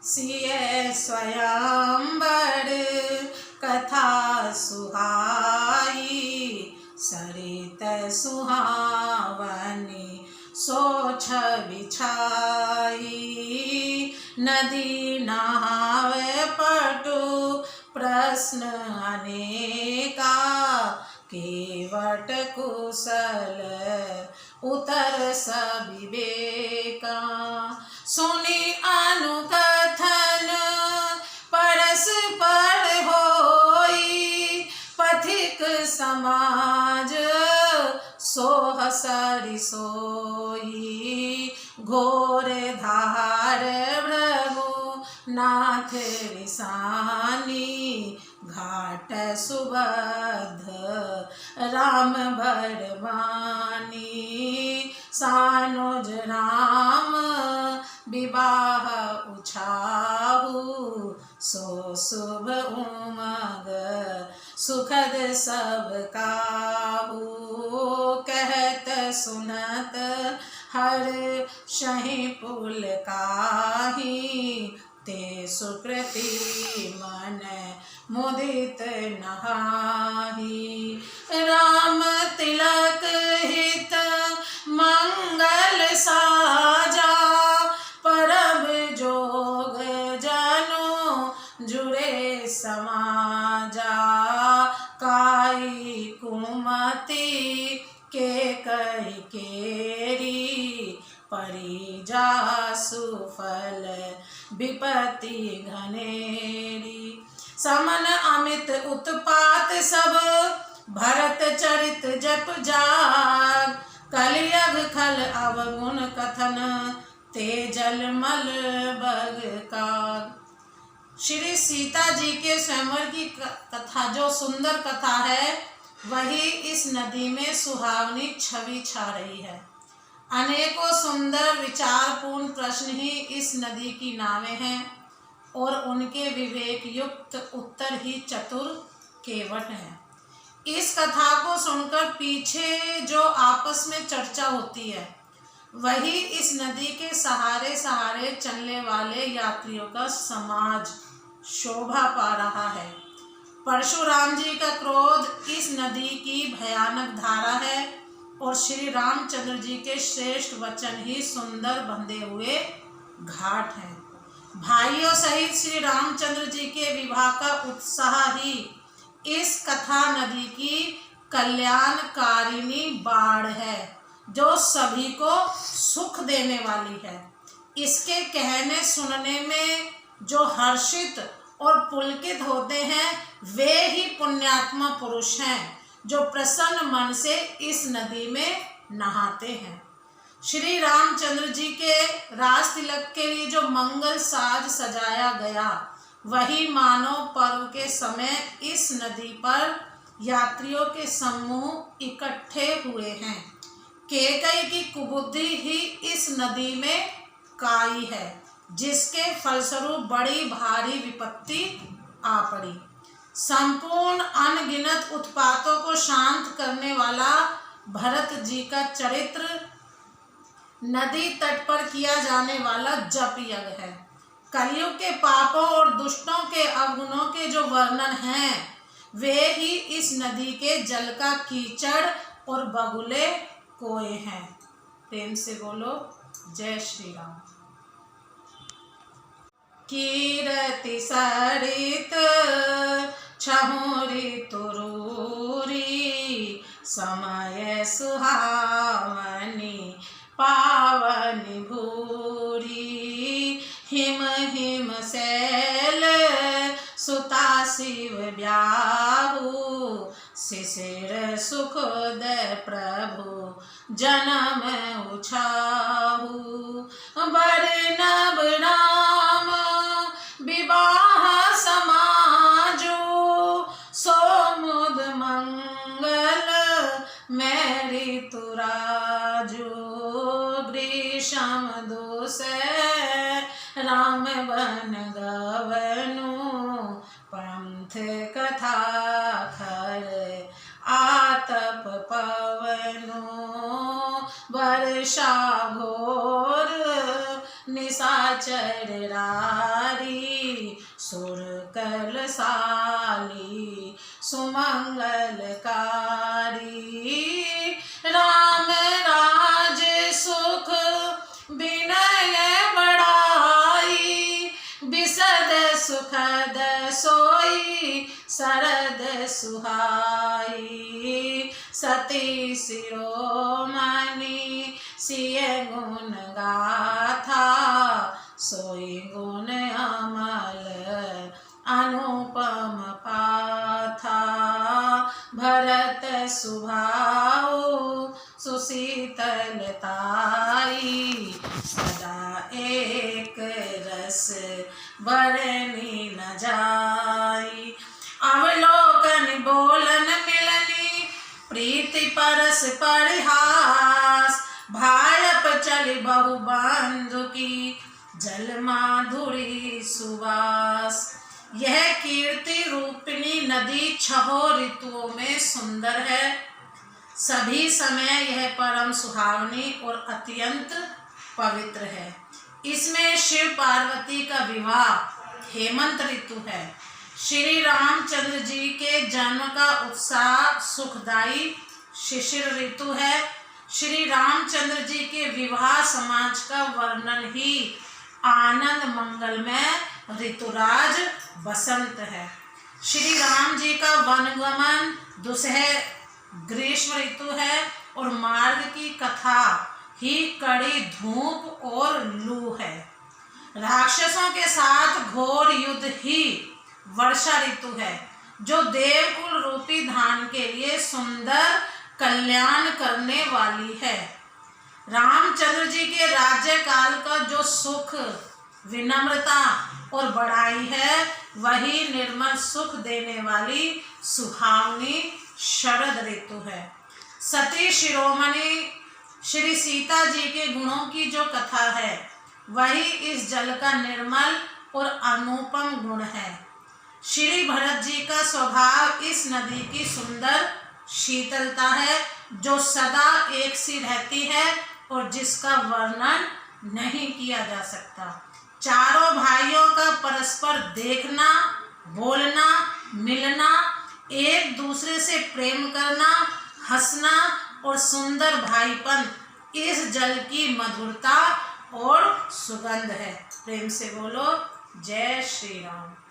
सिय स्वयंवर कथा सुहाई, सरित सुहावनी सोछ बिछाई। नदी नहावे पटु प्रश्न अनेका, केवट कुशल उतर सविवेका। सुनि अनुकथन परस्पर होई, पथिक समाज सोह सरि सोई। घोर धार भृगु नाथ रिसानी, घाट सुबध राम बरबानी। सानुज राम विवाह उछाहु, सो शुभ उमग सुखद सब काहू। कहत सुनत हर शहि पुलकाहि, ते सुकृति मन मुदित नहाहि। राम तिलक हित मंगल साजा, परब जोग जनो जुड़े समाजा। काई कुमति के कई केरी, परिजासु फल विपत्ति घनेरी। समन अमित उत्पात सब, भरत चरित जप जाग। कलियुग खल अवगुण कथन, ते जलमल बग काग। श्री सीता जी के स्वयंवर की कथा, जो सुंदर कथा है, वही इस नदी में सुहावनी छवि छा रही है। अनेकों सुंदर विचारपूर्ण प्रश्न ही इस नदी की नावें हैं, और उनके विवेक युक्त उत्तर ही चतुर केवट हैं। इस कथा को सुनकर पीछे जो आपस में चर्चा होती है, वही इस नदी के सहारे सहारे चलने वाले यात्रियों का समाज शोभा पा रहा है। परशुराम जी का क्रोध इस नदी की भयानक धारा है, और श्री रामचंद्र जी के श्रेष्ठ वचन ही सुंदर बंधे हुए घाट हैं। भाइयों सहित श्री रामचंद्र जी के विवाह का उत्साह ही इस कथा नदी की कल्याणकारिणी बाढ़ है, जो सभी को सुख देने वाली है। इसके कहने सुनने में जो हर्षित और पुलकित होते हैं, वे ही पुण्यात्मा पुरुष हैं, जो प्रसन्न मन से इस नदी में नहाते हैं। श्री रामचंद्र जी के राज तिलक के लिए जो मंगल साज सजाया गया, वही मानव पर्व के समय इस नदी पर यात्रियों के समूह इकट्ठे हुए हैं। केकई की कुबुद्धि ही इस नदी में काई है, जिसके फलस्वरूप बड़ी भारी विपत्ति आ पड़ी। संपूर्ण अनगिनत उत्पातों को शांत करने वाला भरत जी का चरित्र नदी तट पर किया जाने वाला जप यज्ञ है। कलयुग के पापों और दुष्टों के अवगुणों के जो वर्णन हैं, वे ही इस नदी के जल का कीचड़ और बगुले कोए हैं। प्रेम से बोलो जय श्री राम। कीरति सरित छहुरी तुरूरी, समय सुहावनी पावनी भूरी। हिम हिम शैल सुता शिव ब्याहु, शिशिर सुखद प्रभु जन्म उछाहु। बरनब राम विवाह समाजो, सोमुद मंगल मैरी तुराजो। वृषम दोष राम बन गवनु, पंथ कथा खर आतप पवनो। वर्षा घोर निस निशाचर रारी, सुर कलशाली सुमंगलकारी। राम राज सुख विनय बढ़ाई, बिसद सुखद सोई शरद सुहाई। सती शिरोमणि सिय गुण गाथा, सोई गुण अमल अनुपम पाथा। भरत सुभाऊ सुशीतलताई, सदा एक रस बरनी न जाई। अवलोकन बोलन मिलनी, प्रीति परस परिहास। भायप चली बहु बंधु की, जल माधुरी सुवास। यह कीर्ति रूपिणी नदी छहों ऋतुओं में सुंदर है। सभी समय यह परम सुहावनी और अत्यंत पवित्र है। इसमें शिव पार्वती का विवाह हेमंत ऋतु है। श्री रामचंद्र जी के जन्म का उत्साह सुखदायी शिशिर ऋतु है। श्री रामचंद्र जी के विवाह समाज का वर्णन ही आनंद मंगलमय ऋतुराज बसंत है। श्री राम जी का वनगमन दुसह ग्रीष्म ऋतु है और मार्ग की कथा ही कड़ी धूप और लू है। राक्षसों के साथ घोर युद्ध ही वर्षा ऋतु है, जो देवकुल रूपी धान के लिए सुंदर कल्याण करने वाली है। रामचंद्र जी के राज्य काल का जो सुख, विनम्रता और बड़ाई है, वही निर्मल सुख देने वाली सुहावनी शरद ऋतु है। सती शिरोमणि श्री सीता जी के गुणों की जो कथा है, वही इस जल का निर्मल और अनुपम गुण है। श्री भरत जी का स्वभाव इस नदी की सुंदर शीतलता है, जो सदा एक सी रहती है और जिसका वर्णन नहीं किया जा सकता। चारों भाइयों का परस्पर देखना, बोलना, मिलना, एक दूसरे से प्रेम करना, हंसना और सुंदर भाईपन इस जल की मधुरता और सुगंध है। प्रेम से बोलो जय श्री राम।